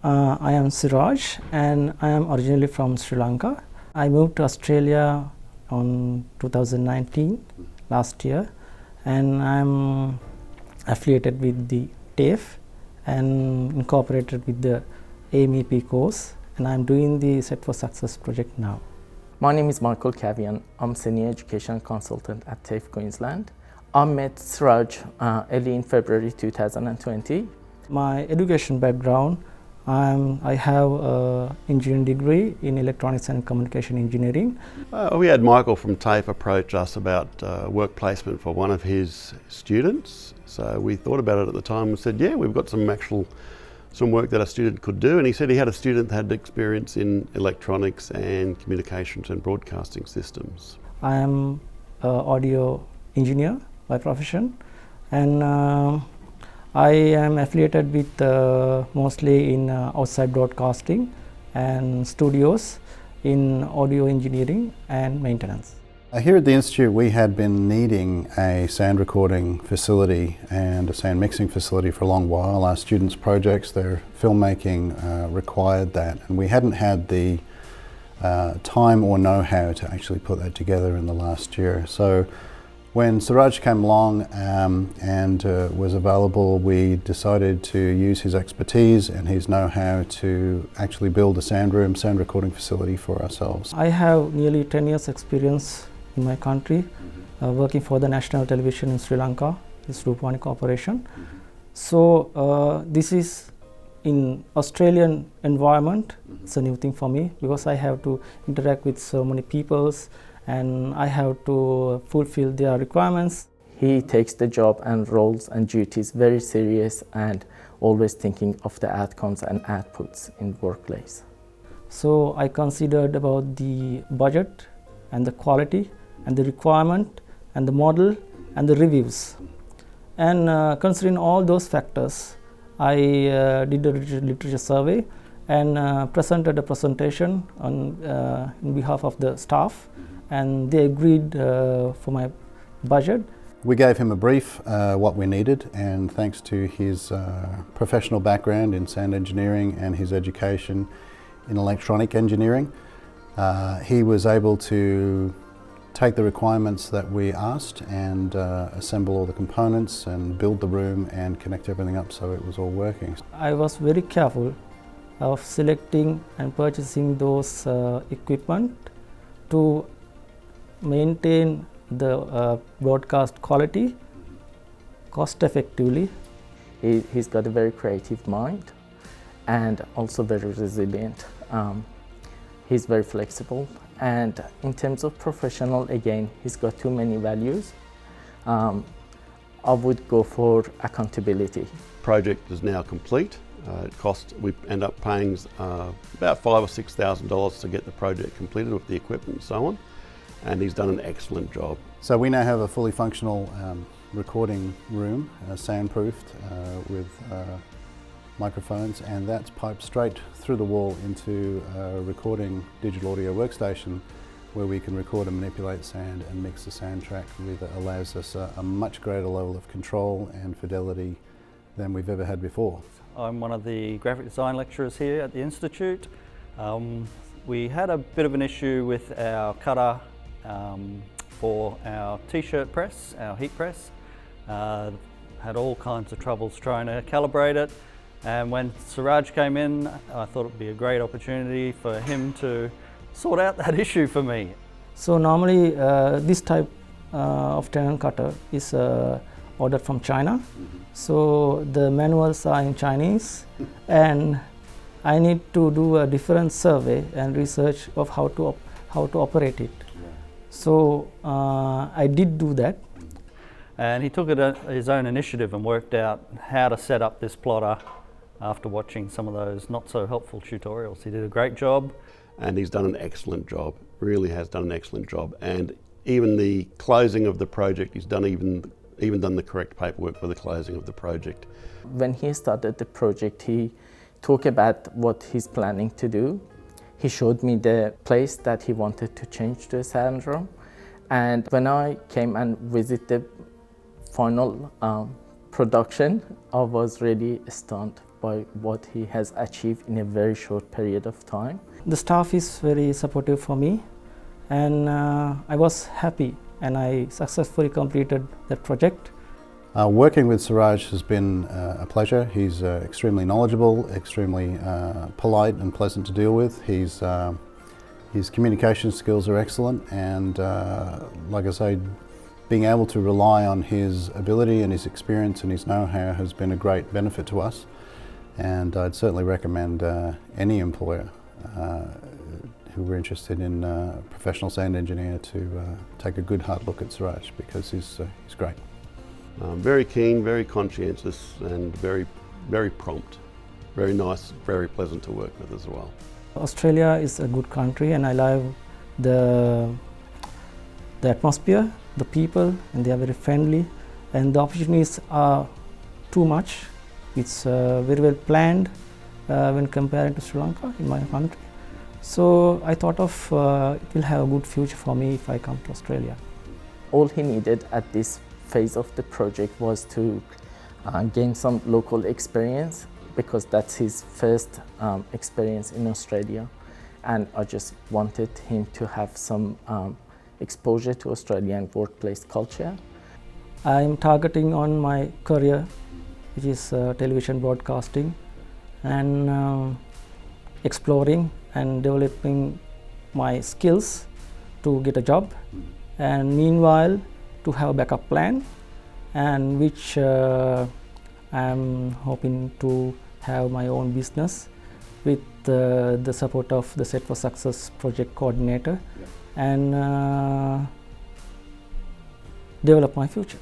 I am Shiraj and I am originally from Sri Lanka. I moved to Australia on 2019, last year, and I'm affiliated with the TAFE and incorporated with the AMEP course, and I'm doing the Set for Success project now. My name is Michael Cavian. I'm Senior Education Consultant at TAFE Queensland. I met Shiraj early in February 2020. My education background, I have an engineering degree in electronics and communication engineering. We had Michael from TAFE approach us about work placement for one of his students. So we thought about it at the time and said, yeah, we've got some work that a student could do. And he said he had a student that had experience in electronics and communications and broadcasting systems. I am an audio engineer by profession, and I am affiliated with mostly in outside broadcasting and studios in audio engineering and maintenance. Here at the Institute we had been needing a sound recording facility and a sound mixing facility for a long while. Our students' projects, their filmmaking required that, and we hadn't had the time or know-how to actually put that together in the last year. So when Shiraj came along and was available, we decided to use his expertise and his know-how to actually build a sound recording facility for ourselves. I have nearly 10 years experience in my country, working for the national television in Sri Lanka, this Rupawani Corporation. So this is in Australian environment. It's a new thing for me because I have to interact with so many peoples and I have to fulfill their requirements. He takes the job and roles and duties very serious and always thinking of the outcomes and outputs in workplace. So I considered about the budget and the quality and the requirement and the model and the reviews. And considering all those factors, I did a literature survey and presented a presentation on behalf of the staff, and they agreed for my budget. We gave him a brief what we needed, and thanks to his professional background in sound engineering and his education in electronic engineering, he was able to take the requirements that we asked and assemble all the components and build the room and connect everything up so it was all working. I was very careful of selecting and purchasing those equipment to maintain the broadcast quality cost effectively. He's got a very creative mind and also very resilient. He's very flexible, and in terms of professional, again, he's got too many values. I would go for accountability. Project is now complete. We end up paying about $5,000 or $6,000 to get the project completed with the equipment and so on. And he's done an excellent job. So we now have a fully functional recording room, soundproofed with microphones, and that's piped straight through the wall into a recording digital audio workstation where we can record and manipulate sound and mix the soundtrack that allows us a much greater level of control and fidelity than we've ever had before. I'm one of the graphic design lecturers here at the Institute. We had a bit of an issue with our cutter for our t-shirt press, our heat press. Had all kinds of troubles trying to calibrate it, and when Shiraj came in, I thought it would be a great opportunity for him to sort out that issue for me. So normally this type of tenon cutter is ordered from China. So the manuals are in Chinese and I need to do a different survey and research of how to operate it. So I did do that. And he took it his own initiative and worked out how to set up this plotter after watching some of those not so helpful tutorials. He did a great job. And he's done an excellent job, really has done an excellent job. And even the closing of the project, he's done even done the correct paperwork for the closing of the project. When he started the project, he talked about what he's planning to do. He showed me the place that he wanted to change to a sound room. And when I came and visited the final production, I was really stunned by what he has achieved in a very short period of time. The staff is very supportive for me, and I was happy and I successfully completed that project. Working with Shiraj has been a pleasure. He's extremely knowledgeable, extremely polite and pleasant to deal with. His communication skills are excellent, and like I say, being able to rely on his ability and his experience and his know-how has been a great benefit to us, and I'd certainly recommend any employer who were interested in a professional sand engineer to take a good hard look at Shiraj, because he's great. Very keen, very conscientious, and very prompt. Very nice, very pleasant to work with as well. Australia is a good country, and I love the atmosphere, the people, and they are very friendly, and the opportunities are too much. It's very well planned when compared to Sri Lanka, in my country. So I thought of it will have a good future for me if I come to Australia. All he needed at this phase of the project was to gain some local experience, because that's his first experience in Australia, and I just wanted him to have some exposure to Australian workplace culture. I'm targeting on my career, which is television broadcasting, and exploring and developing my skills to get a job, and meanwhile to have a backup plan, and which I'm hoping to have my own business with the support of the Set for Success project coordinator, and develop my future.